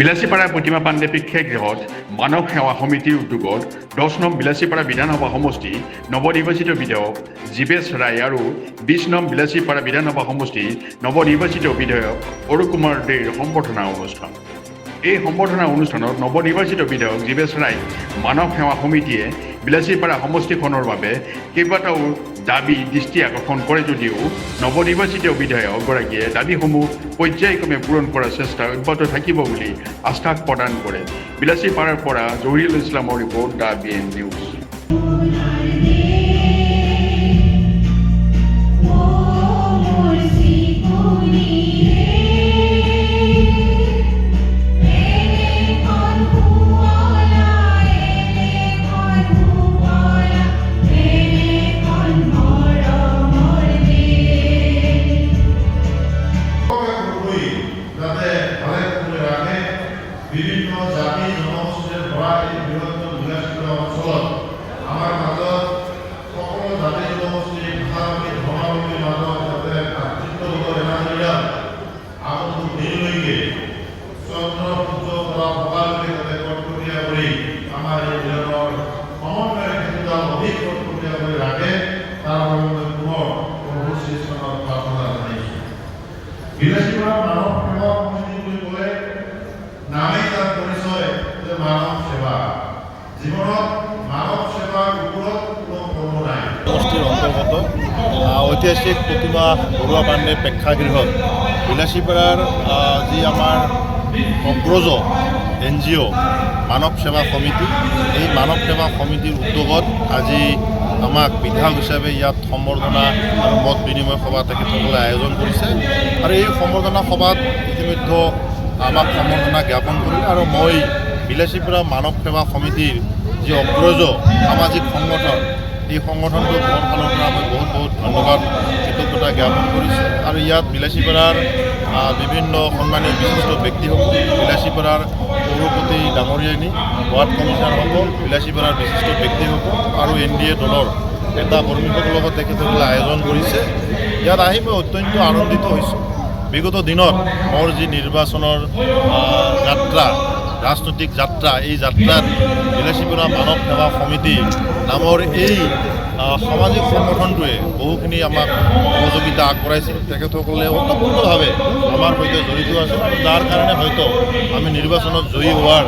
বিলাসীপাড়া প্ৰতিমা পাণ্ডে প্ৰেক্ষাগৃহত মানৱ সেৱা সমিতিৰ উদ্যোগত 10 নং বিলাসীপাড়া বিধানসভা সমষ্টি নৱনিৰ্বাচিত বিধায়ক জীৱেশ ৰায় আৰু 20 নং বিলাসীপাড়া বিধানসভা সমষ্টি নৱনিৰ্বাচিত বিধায়ক অৰুণ কুমাৰ দেৰ সম্বৰ্ধনা অনুষ্ঠান। এই সম্বৰ্ধনা অনুষ্ঠানত নৱনিৰ্বাচিত বিধায়ক জীৱেশ ৰায় মানৱ সেৱা সমিতিয়ে বিলাসীপাড়া সমষ্টিখনৰ বাবে কেইবাটাও দাবী দৃষ্টি আকৰ্ষণ কৰে যদিও নৱনিৰ্বাচিত বিধায়কগৰাকীয়ে দাবীসমূহ পৰ্যায়ক্ৰমে পূৰণ কৰাৰ চেষ্টা অব্যাহত থাকিব বুলি আশ্বাস প্ৰদান কৰে। বিলাসীপাড়াৰ পৰা জহিৰুল ইছলামৰ ৰিপৰ্ট, দ্য BN নিউজ। বিভিন্ন জাতি জনগোষ্ঠীৰ পৰা এই বৃহত্তৰ বিলাসীপাড়া অঞ্চলত আমাৰ মাজত সকলো জাতি জনগোষ্ঠীৰ ভাষাভাষী ধৰ্মাৱলম্বীৰ মাজত যাতে ভাতৃত্ববোধৰ এনাজৰীয়া আগন্তুক দিনলৈকে চন্দ্ৰ সূৰ্য পৰা ভগালৈকে যাতে কটকটীয়া কৰি আমাৰ এই জিলাৰ সমন্বয়ৰ ক্ষেত্ৰত অধিক কটকটীয়া কৰি ৰাখে তাৰ বাবে পুনৰ প্ৰভু শ্ৰীকৃষ্ণক প্ৰাৰ্থনা জনাইছোঁ। বিলাসীপাড়া মানৱ সেৱা সমিতি বুলি ক'লে নামেই তাৰ পৰিচয় যে মানব সেবা। জীবনত মানব সেবাৰ উপৰত কোনো কৰ্ম নাই। সমষ্টিৰ অন্তৰ্গত ঐতিহাসিক প্ৰতিমা বৰুৱা পাণ্ডে প্ৰেক্ষাগৃহত বিলাসীপাড়াৰ যি আমাৰ অগ্ৰজ NGO মানৱ সেৱা সমিতি, এই মানৱ সেৱা সমিতিৰ উদ্যোগত আজি আমাক বিধায়ক হিচাপে ইয়াত সম্বৰ্ধনা আৰু মত বিনিময় সভা তেখেতসকলে আয়োজন কৰিছে আৰু এই সম্বৰ্ধনা সভাত ইতিমধ্যে আমাক সম্বৰ্ধনা জ্ঞাপন কৰিলে আৰু মই বিলাসীপাড়া মানৱ সেৱা সমিতিৰ যি অগ্ৰজ সামাজিক সংগঠন, এই সংগঠনটোৰ মোৰ ফালৰ পৰা মই বহুত বহুত ধন্যবাদ কৃতজ্ঞতা জ্ঞাপন কৰিছোঁ। আৰু ইয়াত বিলাসীপাড়াৰ বিভিন্ন সন্মানীয় বিশিষ্ট ব্যক্তিসকল, বিলাসীপাড়াৰ পৌৰপতি ডাঙৰীয়ানী, ৱাৰ্ড কমিছনাৰসকল, বিলাসীপাড়াৰ বিশিষ্ট ব্যক্তিসকল আৰু NDA দলৰ নেতা কৰ্মীসকলৰ লগত তেখেতসকলে আয়োজন কৰিছে। ইয়াত আহি মই অত্যন্ত আনন্দিত হৈছোঁ। বিগত দিনত মোৰ যি নিৰ্বাচনৰ যাত্ৰা, ৰাজনৈতিক যাত্ৰা, এই যাত্ৰাত বিলাসীপাড়া মানৱ সেৱা সমিতি নামৰ এই সামাজিক সংগঠনটোৱে বহুখিনি আমাক সহযোগিতা আগবঢ়াইছিল। তেখেতসকলে ওতঃপ্ৰোতভাৱে আমাৰ সৈতে জড়িত আছে আৰু যাৰ কাৰণে হয়তো আমি নিৰ্বাচনত জয়ী হোৱাৰ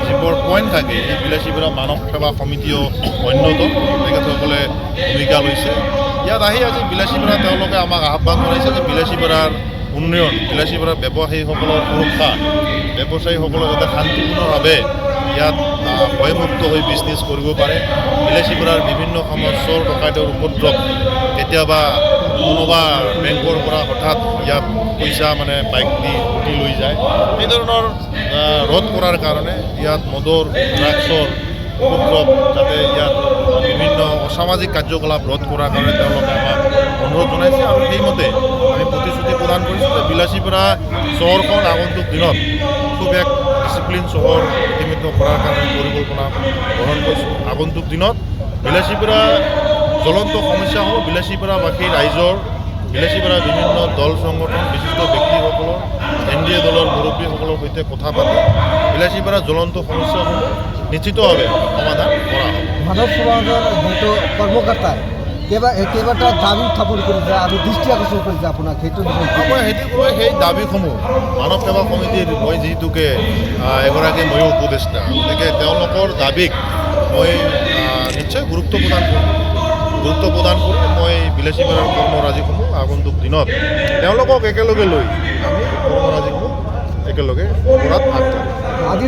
যিবোৰ পইণ্ট থাকে, এই বিলাসীপাড়া মানৱ সেৱা সমিতিও অন্যতম তেখেতসকলে ভূমিকা লৈছে। ইয়াত আহি আজি বিলাসীপাড়া তেওঁলোকে আমাক আহ্বান জনাইছে যে বিলাসীপাড়াৰ উন্নয়ন, বিলাসীপাড়াৰ ব্যৱসায়ীসকলৰ সুৰক্ষা, ব্যৱসায়ীসকলে যাতে শান্তিপূৰ্ণভাৱে ইয়াত ভয়মুক্ত হৈ বিজনেছ কৰিব পাৰে। বিলাসীপাড়াৰ বিভিন্ন সময়ত চোৰ ডকাইতৰ উপদ্ৰৱ, কেতিয়াবা কোনোবা বেংকৰ পৰা হঠাৎ ইয়াত পইচা বাইক দি উঠি লৈ যায়, এই ধৰণৰ ৰোধ কৰাৰ কাৰণে ইয়াত মদৰ, ড্ৰাগছৰ উপদ্ৰৱ যাতে ইয়াত বিভিন্ন অসামাজিক কাৰ্যকলাপ ৰোধ কৰাৰ কাৰণে তেওঁলোকে আমাক অনুৰোধ জনাইছে আৰু সেইমতে আমি প্ৰতিশ্ৰুতি প্ৰদান কৰিছোঁ যে বিলাসীপাড়া চহৰখন আগন্তুক দিনত খুব এক ডিচিপ্লিন চহৰ ইতিমধ্যে কৰাৰ কাৰণে পৰিকল্পনা গ্ৰহণ কৰিছোঁ। আগন্তুক দিনত বিলাসীপাড়া জ্বলন্ত সমস্যাসমূহ বিলাসীপাড়াবাসী ৰাইজৰ, বিলাসীপাড়াৰ বিভিন্ন দল সংগঠন, বিশিষ্ট ব্যক্তিসকলৰ, NDA দলৰ মুৰব্বীসকলৰ সৈতে কথা পাতি বিলাসীপাড়া জ্বলন্ত সমস্যাসমূহ নিশ্চিতভাৱে সমাধান কৰা হ'ব। মানৱ সমাজৰ যিটো কৰ্মকৰ্তাই কেইবাটা দাবী উত্থাপন কৰিছে আৰু দৃষ্টি আকৰ্ষণ কৰিছে আপোনাক, সেইটো মই সেই দাবীসমূহ মানৱ সেৱা সমিতিৰ মই যিহেতুকে এগৰাকী ময়ো উপদেষ্টা, গতিকে তেওঁলোকৰ দাবীক মই নিশ্চয় গুৰুত্ব প্ৰদান কৰি মই বিলাসীপাড়াৰ কৰ্মৰাজিসমূহ আগন্তুক দিনত তেওঁলোকক একেলগে লৈ আমি কৰ্মৰাজিসমূহ একেলগে কৰাত আগবাঢ়িম।